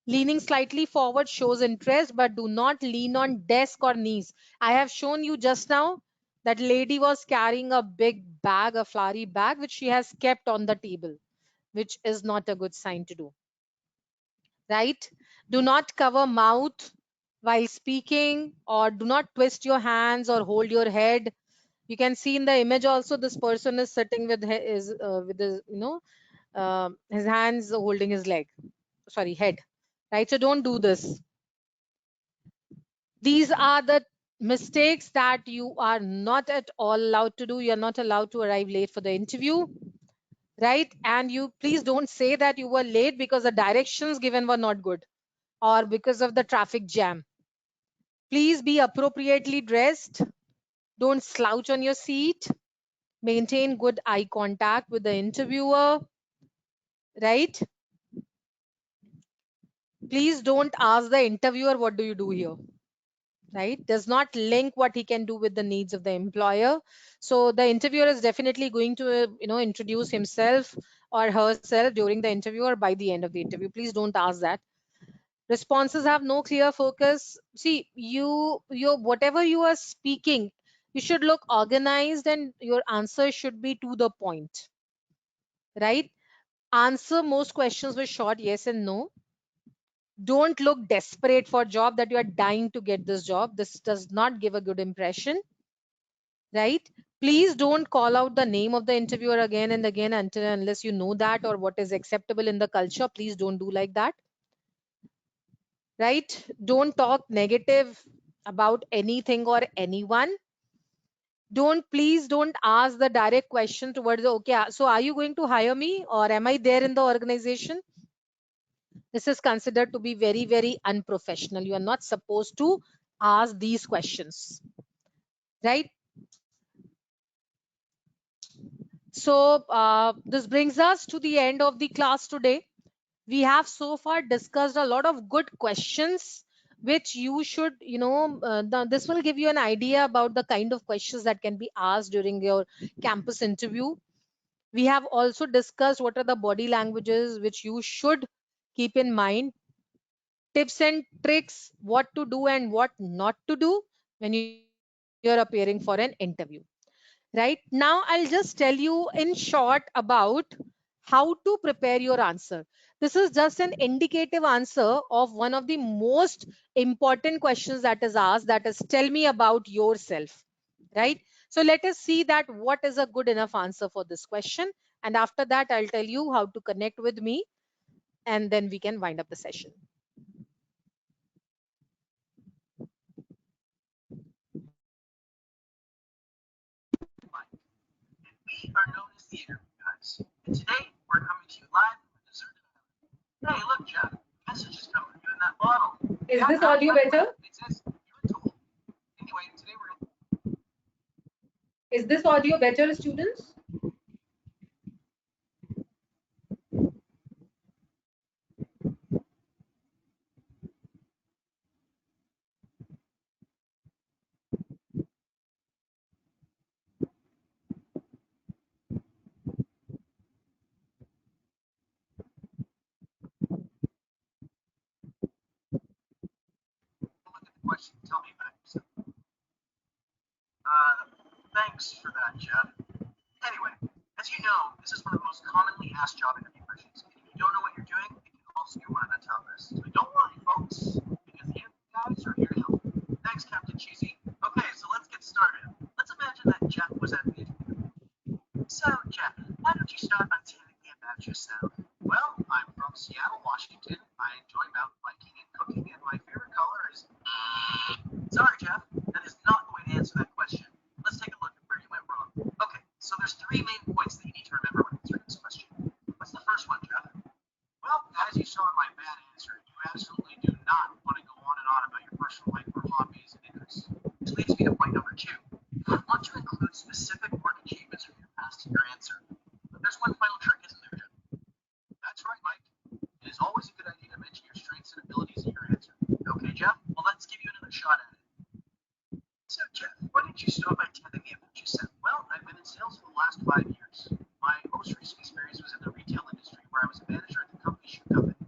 Leaning slightly forward shows interest, but do not lean on desk or knees. I have shown you just now that lady was carrying a big bag, a flowery bag, which she has kept on the table, which is not a good sign to do, right? Do not cover mouth while speaking, or do not twist your hands or hold your head. You can see in the image also, this person is sitting with with his, his hands holding his leg, sorry, head, right? So don't do this. These are the mistakes that you are not at all allowed to do. You're not allowed to arrive late for the interview, right? And you please don't say that you were late because the directions given were not good or because of the traffic jam. Please be appropriately dressed. Don't slouch on your seat. Maintain good eye contact with the interviewer, right? Please don't ask the interviewer, what do you do here? Right? Does not link what he can do with the needs of the employer. So the interviewer is definitely going to introduce himself or herself during the interview or by the end of the interview. Please don't ask that. Responses have no clear focus. See, your whatever you are speaking, you should look organized and your answer should be to the point, right? Answer most questions with short yes and no. Don't look desperate for job, that you are dying to get this job. This does not give a good impression, right? Please don't call out the name of the interviewer again and again until unless you know that or what is acceptable in the culture. Please don't do like that, right? Don't talk negative about anything or anyone. Please don't ask the direct question towards the, okay, so are you going to hire me or am I there in the organization? This is considered to be very, very unprofessional. You are not supposed to ask these questions, right? So this brings us to the end of the class today. We have so far discussed a lot of good questions which you should, this will give you an idea about the kind of questions that can be asked during your campus interview. We have also discussed what are the body languages which you should keep in mind, tips and tricks, what to do and what not to do when you you're appearing for an interview. Right now, I'll just tell you in short about how to prepare your answer. This is just an indicative answer of one of the most important questions that is asked, that is, tell me about yourself. Right? So let us see that what is a good enough answer for this question. And after that, I'll tell you how to connect with me, and then we can wind up the session. We are known as the Interview Guys. And today we're coming to you live from a deserted island. Hey, look, Jeff, message is coming from you in that bottle. Is this audio better? It says you're told. Anyway, today we're going Is this audio better, students? look at the question. Tell me about yourself. Thanks for that, Jeff. Anyway, as you know, this is one of the most commonly asked job interview questions. If you don't know what you're doing, it can also be one of the toughest. So don't worry, folks, because the Interview Guys are here to help. Thanks, Captain Cheesy. Okay, so let's get started. Let's imagine that Jeff was at the interview. So, Jeff, why don't you start by telling me about yourself? Well, I'm from Seattle, Washington. I enjoy mountain biking and cooking, and my favorite color is. Sorry, Jeff, that is not the way to answer that question. Let's take a look at where you went wrong. Okay, so there's three main points that you need to remember when answering this question. What's the first one, Jeff? Well, as you saw in my bad answer, you absolutely do not want to go on and on about your personal life or hobbies and interests. Which leads me to point number two. You want to include specific work achievements from your past in your answer. But there's one final trick, isn't there, Jeff? That's right, Mike. It is always a good idea to mention your strengths and abilities in your answer. Okay, Jeff? Well, let's give you another shot at it. So, Jeff, why don't you start by telling me about yourself? Well, I've been in sales for the last 5 years. My most recent experience was in the retail industry, where I was a manager at the company shoe company.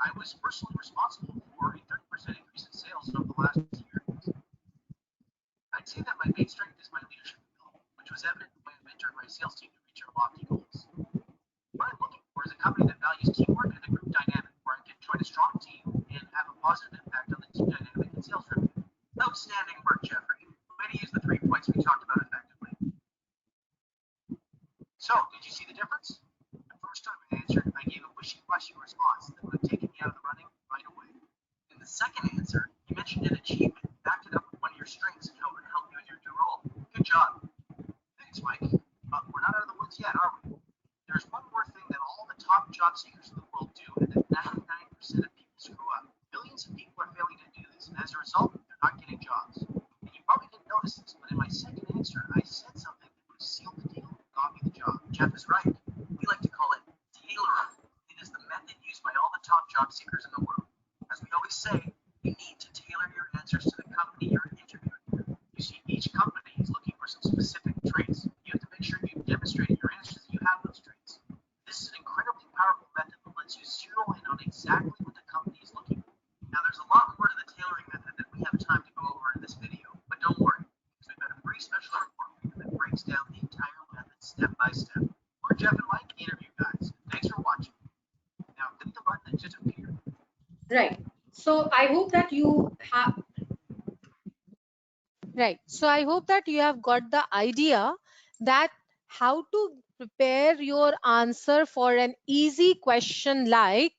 I was personally responsible for a 30% increase in sales over the last year. I'd say that my main strength is my leadership ability, which was evident when I mentored my sales team to reach our lofty goals. What I'm looking for is a company that values teamwork and a group dynamic, where I can join a strong team and have a positive impact on the team dynamic and sales revenue. Outstanding work, Jeffrey. Way to use the 3 points we talked about effectively. So, did you see the difference? The first time I answered, I gave a wishy-washy response that would have taken me out of the running right away. In the second answer, you mentioned an achievement, backed it up with one of your strengths, and how it would help you with your new role. Good job. Thanks, Mike. But we're not out of the woods yet, are we? There's one more thing that all the top job seekers in the world do, and that 99% of people screw up. Millions of people are failing to do this, and as a result, they're not getting jobs. And you probably didn't notice this, but in my second answer, I said something that would have sealed the deal and got me the job. Jeff is right. We like to call it tailoring. It is the method used by all the top job seekers in the world. As we always say, you need to tailor your answers to the company you're interviewing with. You see, each company is looking for some specific traits. You have to make sure you've demonstrated your answers that you have those traits. This is an incredibly powerful method that lets you zero in on exactly what the company is looking for. Now, there's a lot more to the tailoring method than we have time to go over in this video, but don't worry, because we've got a pretty special report for you that breaks down the entire method step by step. We're Jeff and Mike, Interview Guys. Thanks for watching. Now, click the button that just appeared. Right. So I hope that you have. Right. So I hope that you have got the idea that how to prepare your answer for an easy question like,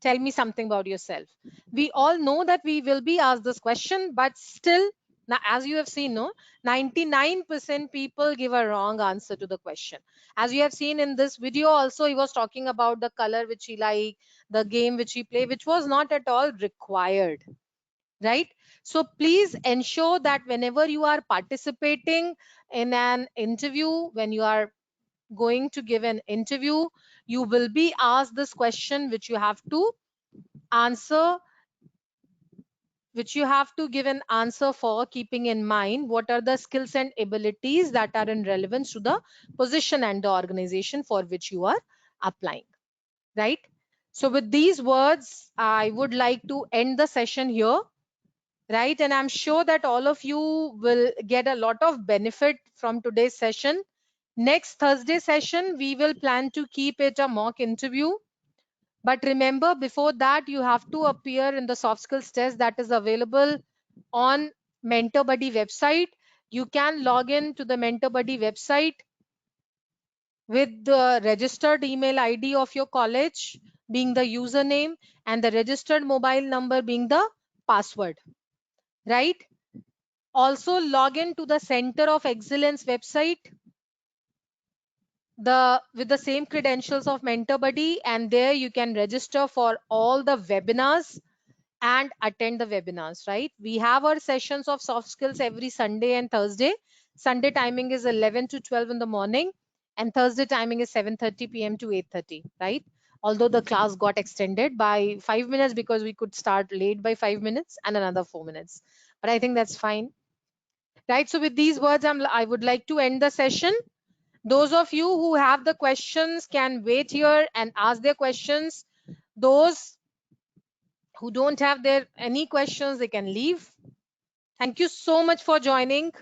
tell me something about yourself. We all know that we will be asked this question, but still, now as you have seen, no, 99% people give a wrong answer to the question. As you have seen in this video also, he was talking about the color which he liked, the game which he played, which was not at all required. Right? So please ensure that whenever you are participating in an interview, when you are going to give an interview, you will be asked this question which you have to answer, which you have to give an answer for, keeping in mind what are the skills and abilities that are in relevance to the position and the organization for which you are applying. Right? So with these words, I would like to end the session here. right? And I'm sure that all of you will get a lot of benefit from today's session. Next Thursday session, we will plan to keep it a mock interview. But remember, before that, you have to appear in the soft skills test that is available on Mentor Buddy website. You can log in to the Mentor Buddy website with the registered email ID of your college being the username and the registered mobile number being the password, right? Also log in to the Center of Excellence website with the same credentials of Mentor Buddy, and there you can register for all the webinars and attend the webinars, right? We have our sessions of soft skills every Sunday and Thursday. Sunday timing is 11 to 12 in the morning, and Thursday timing is 7:30 p.m. to 8:30, right? Although the class got extended by 5 minutes because we could start late by 5 minutes and another 4 minutes. But I think that's fine, right? So with these words, I would like to end the session. Those of you who have the questions can wait here and ask their questions. Those who don't have any questions, they can leave. Thank you so much for joining.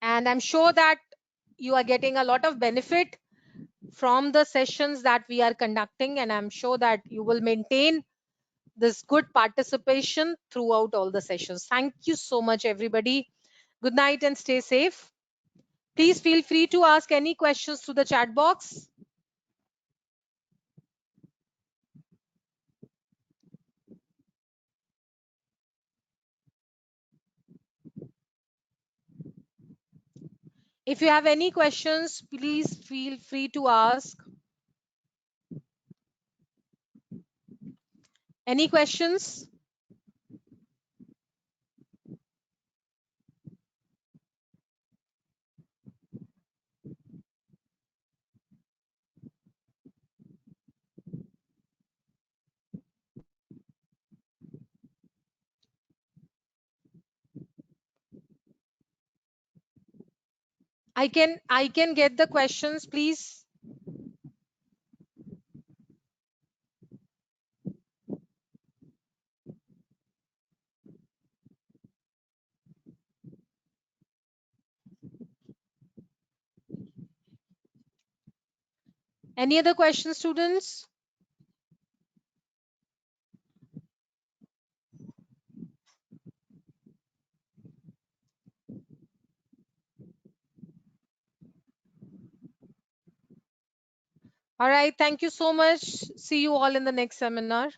And I'm sure that you are getting a lot of benefit from the sessions that we are conducting. And I'm sure that you will maintain this good participation throughout all the sessions. Thank you so much, everybody. Good night and stay safe. Please feel free to ask any questions through the chat box. If you have any questions, please feel free to ask. Any questions? I can get the questions, please. Any other questions, students? All right. Thank you so much. See you all in the next seminar.